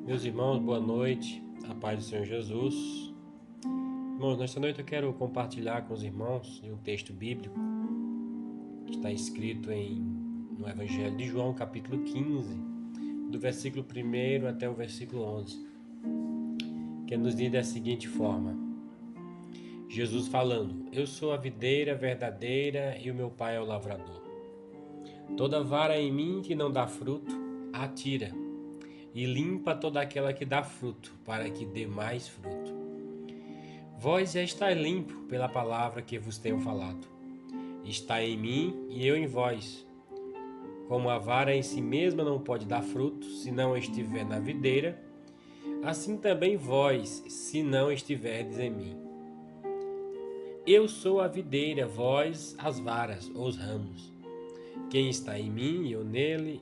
Meus irmãos, boa noite, a paz do Senhor Jesus. Irmãos, nesta noite eu quero compartilhar com os irmãos de um texto bíblico que está escrito no Evangelho de João, capítulo 15, do versículo 1 até o versículo 11, que nos diz da seguinte forma: Jesus falando: Eu sou a videira verdadeira e o meu Pai é o lavrador. Toda vara em mim que não dá fruto, atira, e limpa toda aquela que dá fruto, para que dê mais fruto. Vós já estáis limpo pela palavra que vos tenho falado. Está em mim e eu em vós. Como a vara em si mesma não pode dar fruto, se não estiver na videira, assim também vós, se não estiverdes em mim. Eu sou a videira, vós as varas, os ramos. Quem está em mim e eu nele,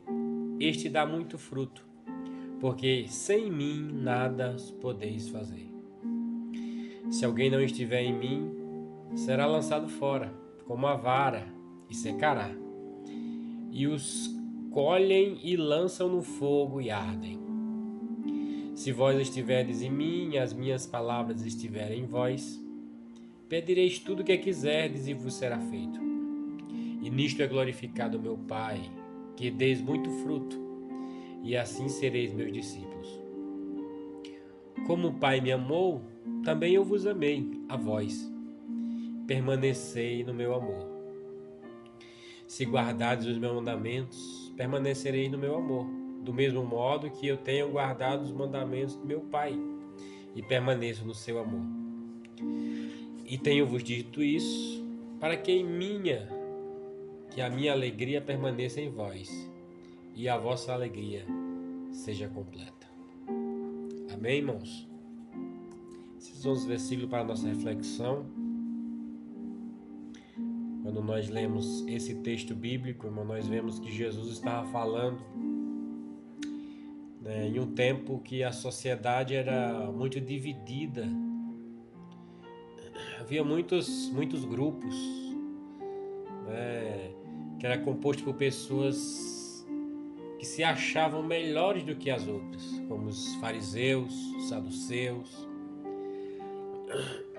este dá muito fruto, porque sem mim nada podeis fazer. Se alguém não estiver em mim, será lançado fora, como a vara, e secará. E os colhem e lançam no fogo e ardem. Se vós estiverdes em mim e as minhas palavras estiverem em vós, pedireis tudo o que quiserdes e vos será feito. E nisto é glorificado meu Pai, que deis muito fruto, e assim sereis meus discípulos. Como o Pai me amou, também eu vos amei, a vós. Permanecei no meu amor. Se guardardes os meus mandamentos, permanecereis no meu amor, do mesmo modo que eu tenho guardado os mandamentos do meu Pai, e permaneço no seu amor. E tenho-vos dito isso, para que a minha alegria permaneça em vós, e a vossa alegria seja completa. Amém, irmãos? Esses são os versículos para a nossa reflexão. Quando nós lemos esse texto bíblico, irmão, nós vemos que Jesus estava falando, em um tempo que a sociedade era muito dividida. Havia muitos grupos, que era composto por pessoas que se achavam melhores do que as outras, como os fariseus, os saduceus,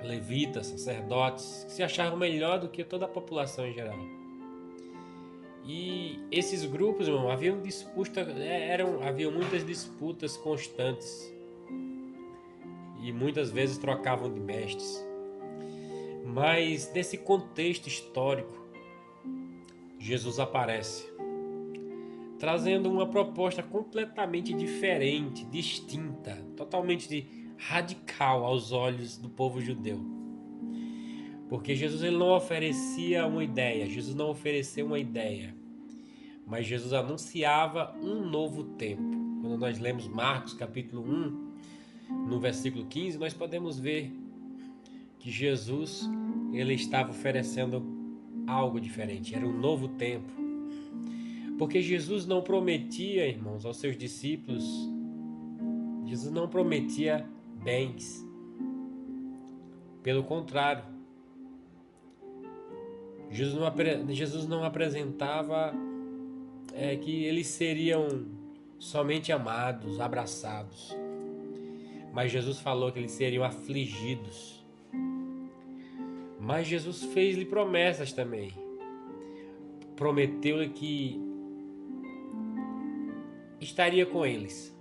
levitas, sacerdotes, que se achavam melhor do que toda a população em geral. E esses grupos, irmão, havia muitas disputas constantes e muitas vezes trocavam de mestres. Mas nesse contexto histórico, Jesus aparece, trazendo uma proposta completamente diferente, distinta, totalmente radical aos olhos do povo judeu. Porque Jesus ele não oferecia uma ideia, Jesus não ofereceu uma ideia, mas Jesus anunciava um novo tempo. Quando nós lemos Marcos capítulo 1, no versículo 15, nós podemos ver que Jesus ele estava oferecendo algo diferente, era um novo tempo. Porque Jesus não prometia, irmãos, aos seus discípulos, Jesus não prometia bens. Pelo contrário, Jesus não apresentava que eles seriam somente amados, abraçados. Mas Jesus falou que eles seriam afligidos. Mas Jesus fez-lhe promessas também. Prometeu-lhe que estaria com eles,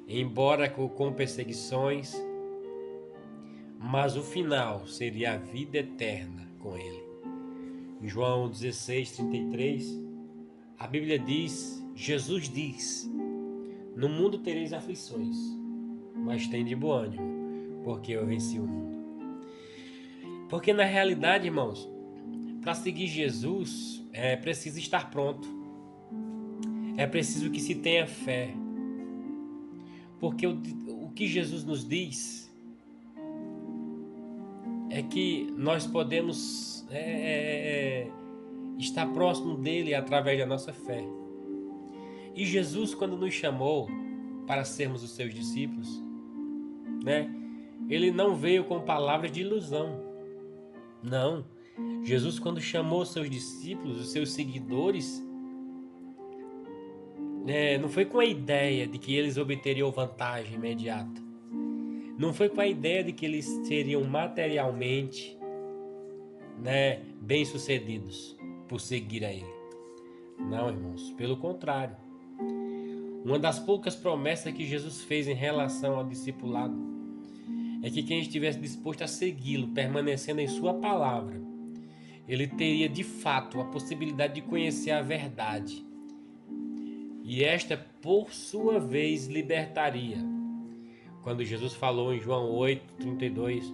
embora com perseguições, mas o final seria a vida eterna com ele. Em João 16:33, a Bíblia diz, Jesus diz: no mundo tereis aflições, mas tende bom ânimo, porque eu venci o mundo. Porque na realidade, irmãos, para seguir Jesus é preciso estar pronto. É preciso que se tenha fé. Porque o que Jesus nos diz é que nós podemos estar próximo dele através da nossa fé. E Jesus, quando nos chamou para sermos os seus discípulos, ele não veio com palavras de ilusão. Não. Jesus, quando chamou os seus discípulos, os seus seguidores, Não foi com a ideia de que eles obteriam vantagem imediata. Não foi com a ideia de que eles seriam materialmente, bem-sucedidos por seguir a Ele. Não, irmãos, pelo contrário. Uma das poucas promessas que Jesus fez em relação ao discipulado é que quem estivesse disposto a segui-lo, permanecendo em sua palavra, ele teria de fato a possibilidade de conhecer a verdade. E esta, por sua vez, libertaria. Quando Jesus falou em João 8:32,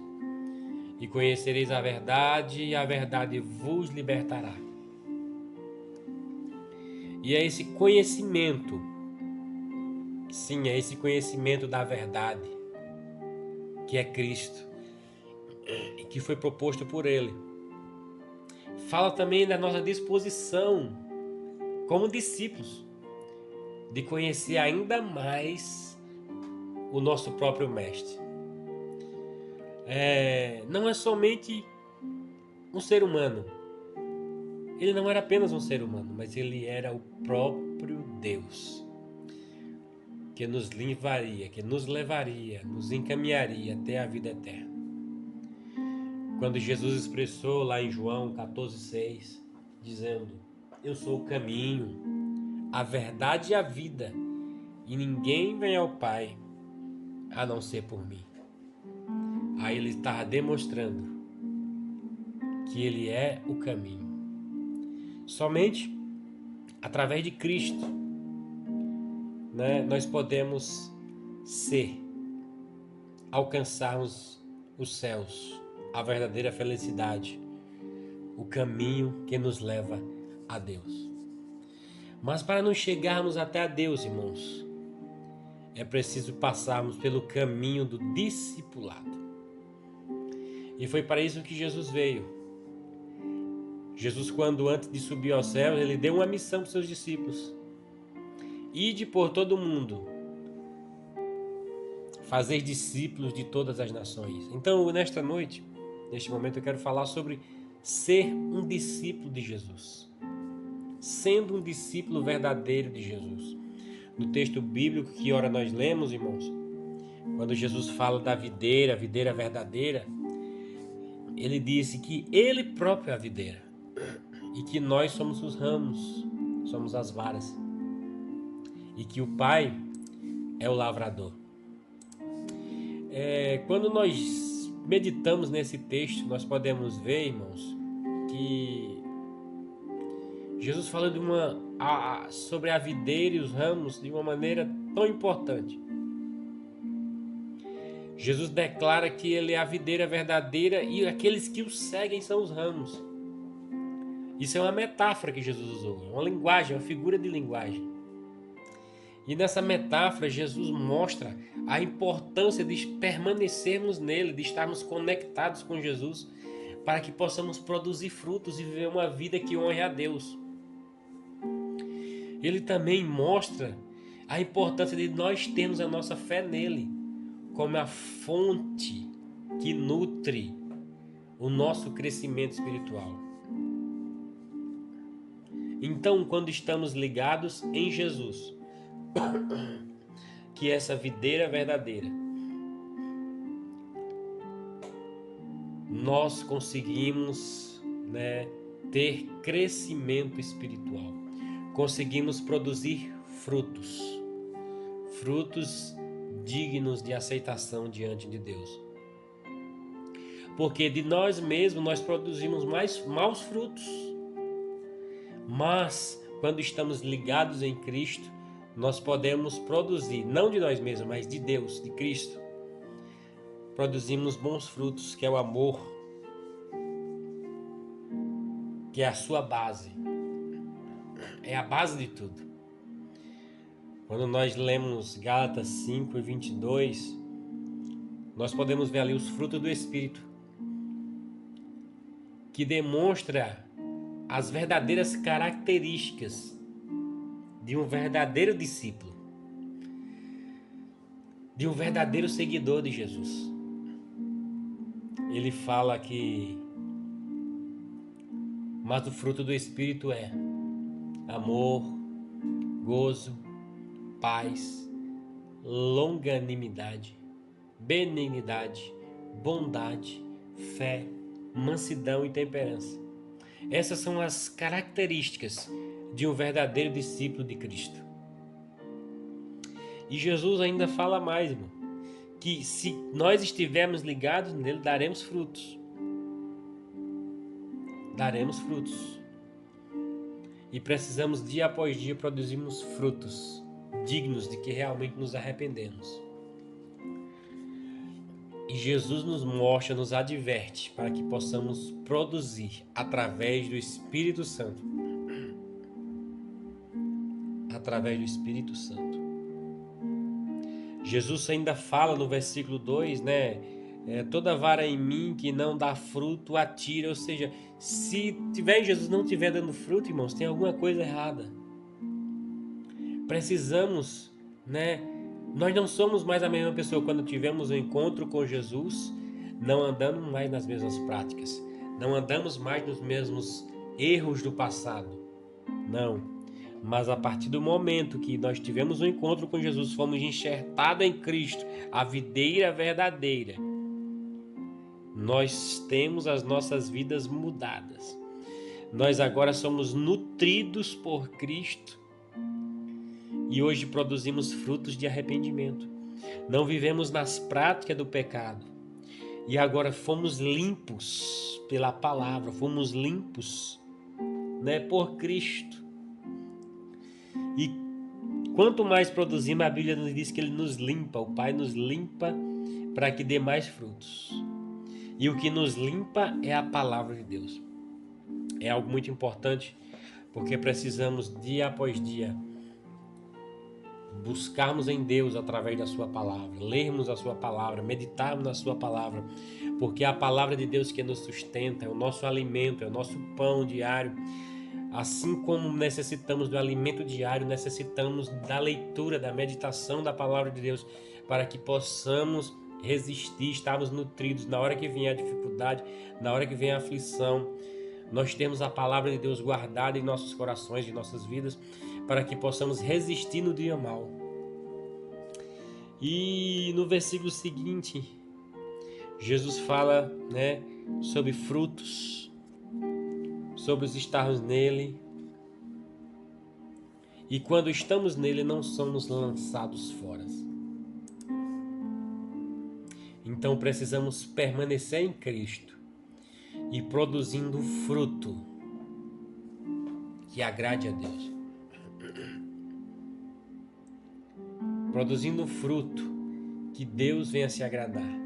e conhecereis a verdade, e a verdade vos libertará. E é esse conhecimento, sim, é esse conhecimento da verdade, que é Cristo, e que foi proposto por Ele. Fala também da nossa disposição, como discípulos, de conhecer ainda mais o nosso próprio Mestre. Não é somente um ser humano. Ele não era apenas um ser humano, mas ele era o próprio Deus, que nos levaria, nos encaminharia até a vida eterna. Quando Jesus expressou lá em João 14:6, dizendo: eu sou o caminho, a verdade e a vida, e ninguém vem ao Pai a não ser por mim. Aí ele estava demonstrando que ele é o caminho. Somente através de Cristo, nós podemos alcançarmos os céus, a verdadeira felicidade, o caminho que nos leva a Deus. Mas para nos chegarmos até a Deus, irmãos, é preciso passarmos pelo caminho do discipulado. E foi para isso que Jesus veio. Jesus, quando antes de subir aos céus, ele deu uma missão para os seus discípulos: ide por todo o mundo, fazer discípulos de todas as nações. Então, nesta noite, neste momento, eu quero falar sobre ser um discípulo de Jesus. Sendo um discípulo verdadeiro de Jesus. No texto bíblico que ora nós lemos, irmãos, quando Jesus fala da videira, a videira verdadeira, ele disse que ele próprio é a videira e que nós somos os ramos, somos as varas, e que o Pai é o lavrador. Quando nós meditamos nesse texto, nós podemos ver, irmãos, que Jesus fala sobre a videira e os ramos de uma maneira tão importante. Jesus declara que ele é a videira verdadeira e aqueles que o seguem são os ramos. Isso é uma metáfora que Jesus usou, uma linguagem, uma figura de linguagem. E nessa metáfora, Jesus mostra a importância de permanecermos nele, de estarmos conectados com Jesus, para que possamos produzir frutos e viver uma vida que honre a Deus. Ele também mostra a importância de nós termos a nossa fé nele, como a fonte que nutre o nosso crescimento espiritual. Então, quando estamos ligados em Jesus, que é essa videira verdadeira, nós conseguimos ter crescimento espiritual. Conseguimos produzir frutos dignos de aceitação diante de Deus. Porque de nós mesmos nós produzimos mais maus frutos. Mas quando estamos ligados em Cristo, nós podemos produzir, não de nós mesmos, mas de Deus, de Cristo. Produzimos bons frutos, que é o amor, que é a sua base. É a base de tudo. Quando nós lemos Gálatas 5:22, nós podemos ver ali os frutos do Espírito, que demonstra as verdadeiras características de um verdadeiro discípulo, de um verdadeiro seguidor de Jesus. Ele fala que mas o fruto do Espírito é amor, gozo, paz, longanimidade, benignidade, bondade, fé, mansidão e temperança. Essas são as características de um verdadeiro discípulo de Cristo. E Jesus ainda fala mais, irmão, que se nós estivermos ligados nele, daremos frutos. Daremos frutos. E precisamos, dia após dia, produzirmos frutos dignos de que realmente nos arrependemos. E Jesus nos mostra, nos adverte para que possamos produzir através do Espírito Santo. Através do Espírito Santo. Jesus ainda fala no versículo 2, toda vara em mim que não dá fruto, atira. Ou seja, se tiver em Jesus não estiver dando fruto, irmãos, tem alguma coisa errada. Precisamos, Nós não somos mais a mesma pessoa quando tivemos um encontro com Jesus, não andamos mais nas mesmas práticas, não andamos mais nos mesmos erros do passado. Não. Mas a partir do momento que nós tivemos um encontro com Jesus, fomos enxertados em Cristo, a videira verdadeira, nós temos as nossas vidas mudadas. Nós agora somos nutridos por Cristo e hoje produzimos frutos de arrependimento. Não vivemos nas práticas do pecado e agora fomos limpos pela palavra, fomos limpos, por Cristo. E quanto mais produzimos, a Bíblia nos diz que Ele nos limpa, o Pai nos limpa para que dê mais frutos. E o que nos limpa é a palavra de Deus. É algo muito importante, porque precisamos dia após dia buscarmos em Deus através da sua palavra, lermos a sua palavra, meditarmos na sua palavra, porque é a palavra de Deus que nos sustenta, é o nosso alimento, é o nosso pão diário. Assim como necessitamos do alimento diário, necessitamos da leitura, da meditação da palavra de Deus, para que possamos resistir, estarmos nutridos na hora que vier a dificuldade, na hora que vier a aflição. Nós temos a palavra de Deus guardada em nossos corações, em nossas vidas, para que possamos resistir no dia mau. E no versículo seguinte, Jesus fala, sobre frutos, sobre os estarmos nele. E quando estamos nele, não somos lançados fora. Então precisamos permanecer em Cristo e produzindo fruto que agrade a Deus. Produzindo fruto que Deus venha se agradar.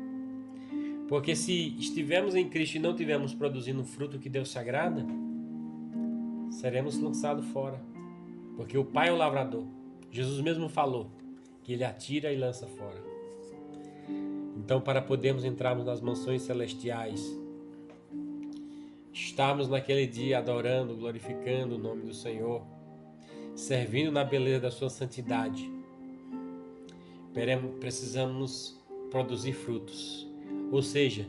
Porque se estivermos em Cristo e não estivermos produzindo fruto que Deus se agrada, seremos lançados fora. Porque o Pai é o lavrador. Jesus mesmo falou que Ele atira e lança fora. Então, para podermos entrarmos nas mansões celestiais, estarmos naquele dia adorando, glorificando o nome do Senhor, servindo na beleza da sua santidade, precisamos produzir frutos. Ou seja,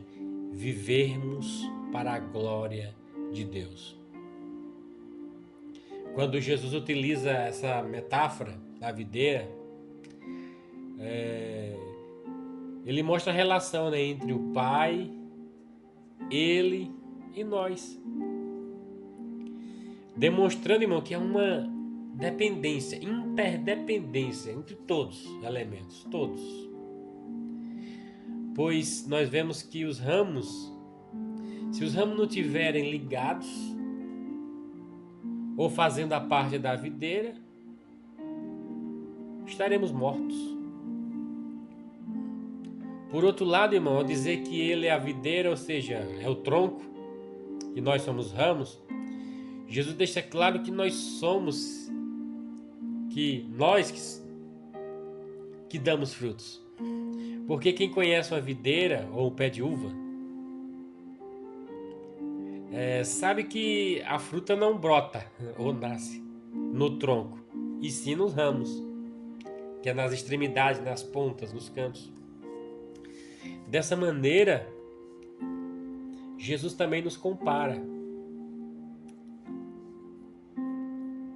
vivermos para a glória de Deus. Quando Jesus utiliza essa metáfora da videira, ele mostra a relação entre o Pai, Ele e nós. Demonstrando, irmão, que é uma dependência, interdependência entre todos os elementos, todos. Pois nós vemos que os ramos, se os ramos não estiverem ligados ou fazendo a parte da videira, estaremos mortos. Por outro lado, irmão, ao dizer que ele é a videira, ou seja, é o tronco, e nós somos ramos, Jesus deixa claro que nós somos, que damos frutos. Porque quem conhece uma videira ou um pé de uva, sabe que a fruta não brota ou nasce no tronco, e sim nos ramos, que é nas extremidades, nas pontas, nos cantos. Dessa maneira, Jesus também nos compara.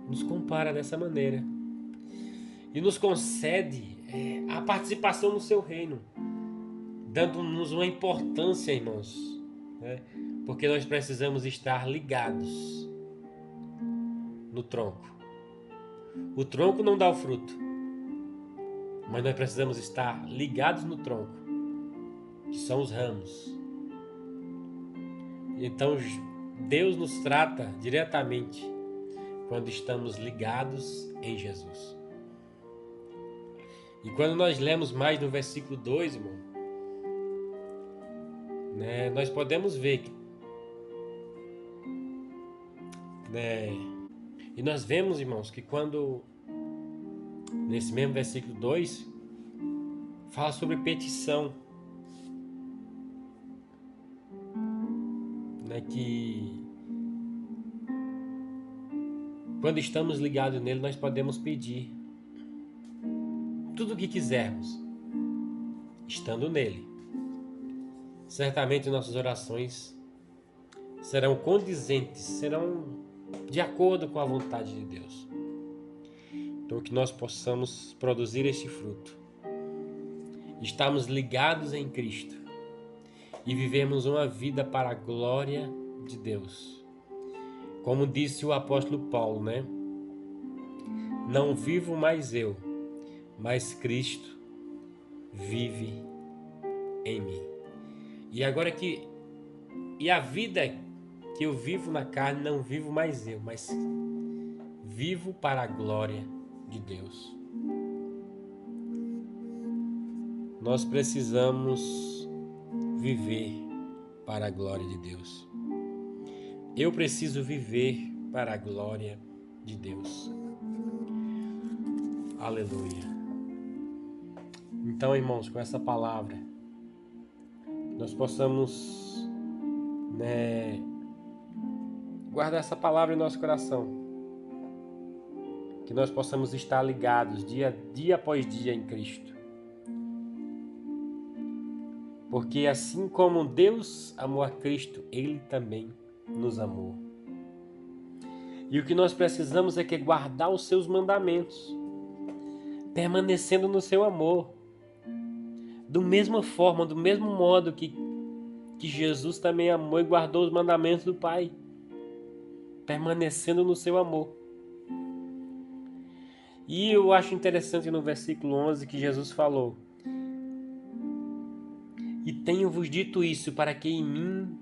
Nos compara dessa maneira. e nos concede a participação no seu reino, dando-nos uma importância, irmãos, né? Porque nós precisamos estar ligados no tronco. O tronco não dá o fruto, mas nós precisamos estar ligados no tronco, que são os ramos. Então Deus nos trata diretamente quando estamos ligados em Jesus. E quando nós lemos mais no versículo 2, irmão, né, nós podemos ver que, né, e nós vemos, irmãos, que quando nesse mesmo versículo 2 fala sobre petição, né, que quando estamos ligados nele nós podemos pedir tudo o que quisermos, estando nele. Certamente nossas orações serão condizentes, serão de acordo com a vontade de Deus. Então que nós possamos produzir este fruto, estarmos ligados em Cristo e vivemos uma vida para a glória de Deus. Como disse o apóstolo Paulo, né? Não vivo mais eu, mas Cristo vive em mim. E agora a vida que eu vivo na carne, não vivo mais eu, mas vivo para a glória de Deus. Nós precisamos viver para a glória de Deus. Eu preciso viver para a glória de Deus. Aleluia. Então, irmãos, com essa palavra, nós possamos, né, guardar essa palavra em nosso coração. Que nós possamos estar ligados dia após dia em Cristo. Porque assim como Deus amou a Cristo, Ele também nos amou. E o que nós precisamos é que guardar os seus mandamentos, permanecendo no seu amor. Do mesma forma, do mesmo modo que Jesus também amou e guardou os mandamentos do Pai, permanecendo no seu amor. E eu acho interessante no versículo 11 que Jesus falou: e tenho-vos dito isso para que em mim,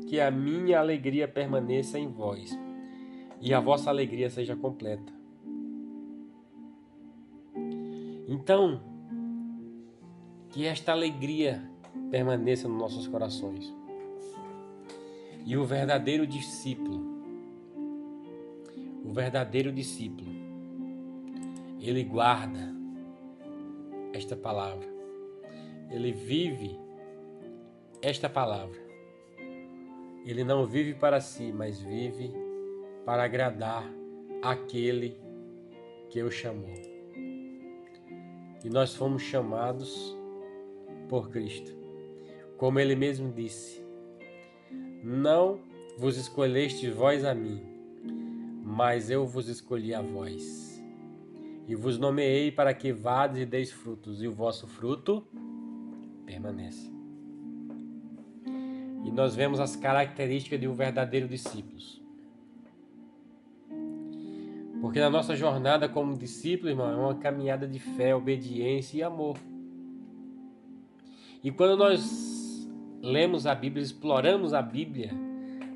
que a minha alegria permaneça em vós e a vossa alegria seja completa. Então, que esta alegria permaneça nos nossos corações. E o verdadeiro discípulo, ele guarda esta palavra. Ele vive esta palavra. Ele não vive para si, mas vive para agradar aquele que o chamou. E nós fomos chamados por Cristo. Como ele mesmo disse: não vos escolhestes vós a mim, mas eu vos escolhi a vós. E vos nomeei para que vades e deis frutos, e o vosso fruto permaneça. E nós vemos as características de um verdadeiro discípulo. Porque na nossa jornada como discípulo, irmão, é uma caminhada de fé, obediência e amor. E quando nós lemos a Bíblia, exploramos a Bíblia,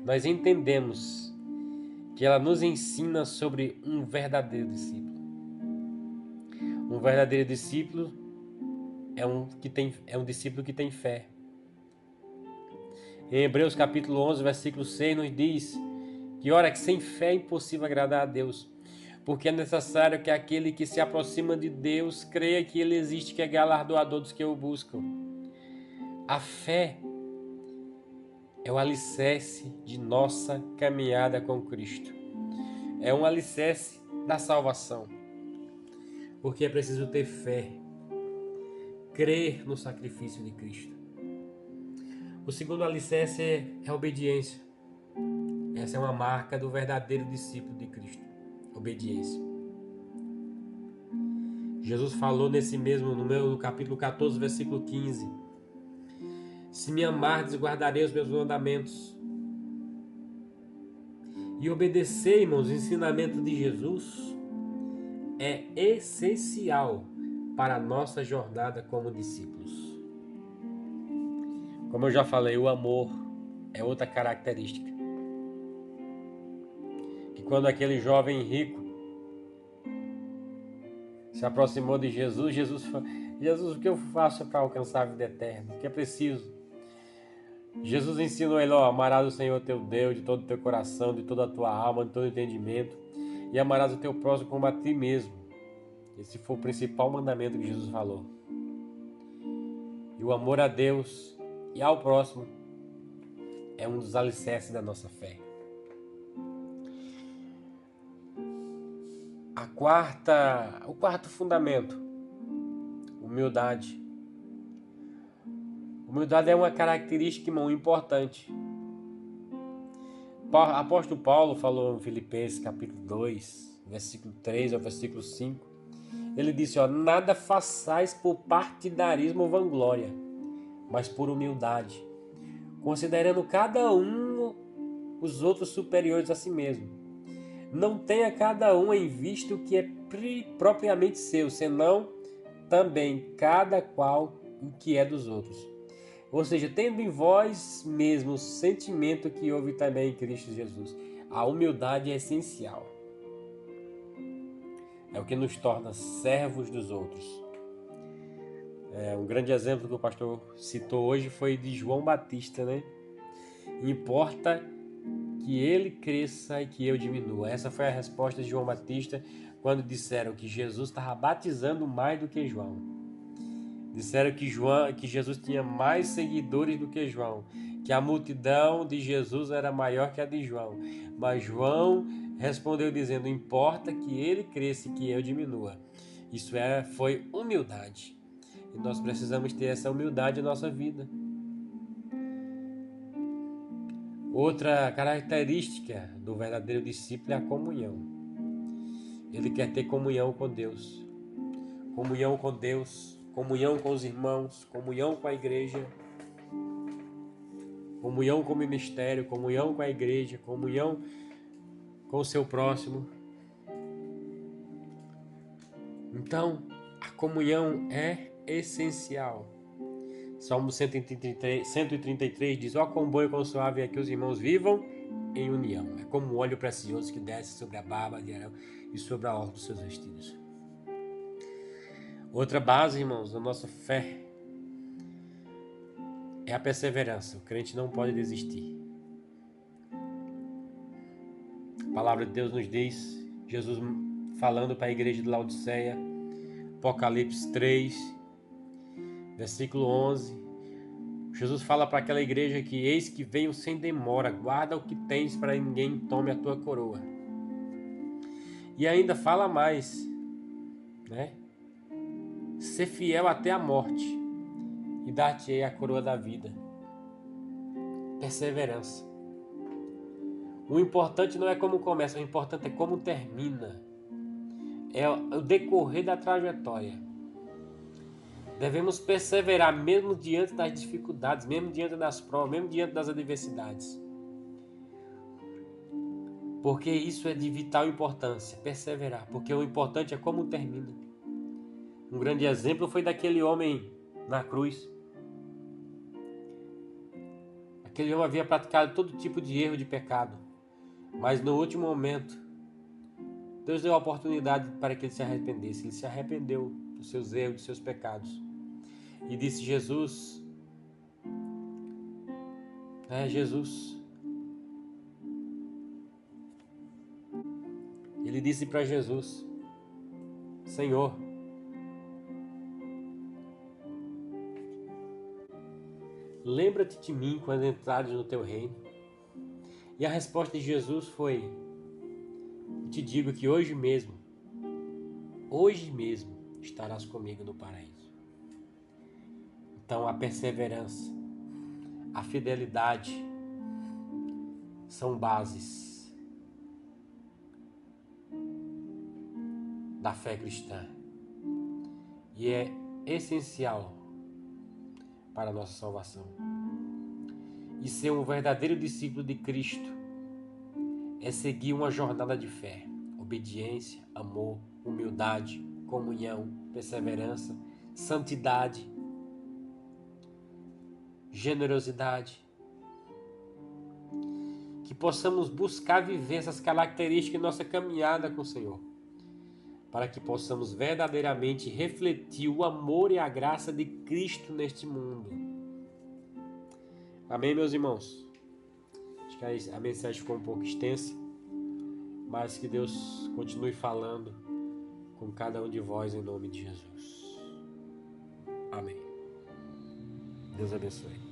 nós entendemos que ela nos ensina sobre um verdadeiro discípulo. Um verdadeiro discípulo é um discípulo que tem fé. Em Hebreus capítulo 11, versículo 6, nos diz que, ora, que sem fé é impossível agradar a Deus, porque é necessário que aquele que se aproxima de Deus creia que Ele existe, que é galardoador dos que o buscam. A fé é o alicerce de nossa caminhada com Cristo. É um alicerce da salvação. Porque é preciso ter fé, crer no sacrifício de Cristo. O segundo alicerce é a obediência. Essa é uma marca do verdadeiro discípulo de Cristo. Obediência. Jesus falou no capítulo 14, versículo 15: se me amardes, guardarei os meus mandamentos. E obedecer, irmãos, o ensinamento de Jesus é essencial para a nossa jornada como discípulos. Como eu já falei, o amor é outra característica. Que quando aquele jovem rico se aproximou de Jesus falou: Jesus, o que eu faço para alcançar a vida eterna? O que é preciso? Jesus ensinou ele: amarás o Senhor teu Deus de todo o teu coração, de toda a tua alma, de todo o entendimento, e amarás o teu próximo como a ti mesmo. Esse foi o principal mandamento que Jesus falou. E o amor a Deus e ao próximo é um dos alicerces da nossa fé. O quarto fundamento: humildade. Humildade é uma característica, irmão, importante. O apóstolo Paulo falou em Filipenses capítulo 2, versículo 3 ao versículo 5. Ele disse: nada façais por partidarismo ou vanglória, mas por humildade, considerando cada um os outros superiores a si mesmo. Não tenha cada um em vista o que é propriamente seu, senão também cada qual o que é dos outros. Ou seja, tendo em vós mesmo o sentimento que houve também em Cristo Jesus. A humildade é essencial. É o que nos torna servos dos outros. Um grande exemplo que o pastor citou hoje foi de João Batista, né? Importa que ele cresça e que eu diminua. Essa foi a resposta de João Batista quando disseram que Jesus estava batizando mais do que João. Disseram que Jesus tinha mais seguidores do que João, que a multidão de Jesus era maior que a de João. Mas João respondeu dizendo: importa que ele cresça e que eu diminua. Isso foi humildade. E nós precisamos ter essa humildade em nossa vida. Outra característica do verdadeiro discípulo é a comunhão. Ele quer ter comunhão com Deus. Comunhão com Deus, comunhão com os irmãos, comunhão com a igreja, comunhão com o ministério, comunhão com a igreja, comunhão com o seu próximo. Então, a comunhão é essencial. Salmo 133 diz: quão bom e quão suave é que os irmãos vivam em união. É como um óleo precioso que desce sobre a barba de Arão e sobre a orla dos seus vestidos. Outra base, irmãos, da nossa fé é a perseverança. O crente não pode desistir. A palavra de Deus nos diz, Jesus falando para a igreja de Laodiceia, Apocalipse 3, versículo 11. Jesus fala para aquela igreja que: eis que venho sem demora, guarda o que tens para ninguém tome a tua coroa. E ainda fala mais, né? Ser fiel até a morte e dar-te-ei a coroa da vida. Perseverança. O importante não é como começa, o importante é como termina. É o decorrer da trajetória. Devemos perseverar mesmo diante das dificuldades, mesmo diante das provas, mesmo diante das adversidades. Porque isso é de vital importância, perseverar. Porque o importante é como termina. Um grande exemplo foi daquele homem na cruz. Aquele homem havia praticado todo tipo de erro, de pecado. Mas no último momento, Deus deu a oportunidade para que ele se arrependesse. Ele se arrependeu dos seus erros, dos seus pecados. E disse: Jesus, ele disse para Jesus: Senhor, lembra-te de mim quando entrares no teu reino. E a resposta de Jesus foi: eu te digo que hoje mesmo estarás comigo no paraíso. Então a perseverança, a fidelidade são bases da fé cristã. e é essencial para a nossa salvação. E ser um verdadeiro discípulo de Cristo é seguir uma jornada de fé, obediência, amor, humildade, comunhão, perseverança, santidade, generosidade. Que possamos buscar viver essas características em nossa caminhada com o Senhor, para que possamos verdadeiramente refletir o amor e a graça de Cristo neste mundo. Amém, meus irmãos? Acho que a mensagem ficou um pouco extensa, mas que Deus continue falando com cada um de vós em nome de Jesus. Amém. Deus abençoe.